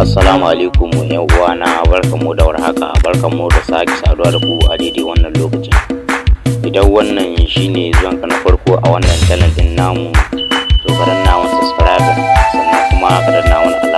Assalamu alaikum yan uwana, barkanmu da warhaka, barkanmu da sake saduwa da ku a daidai wannan lokacin. Idan wannan shine zuwanka na farko a wannan channel din namu, to ka danna mana subscribe sannan kuma ka danna mana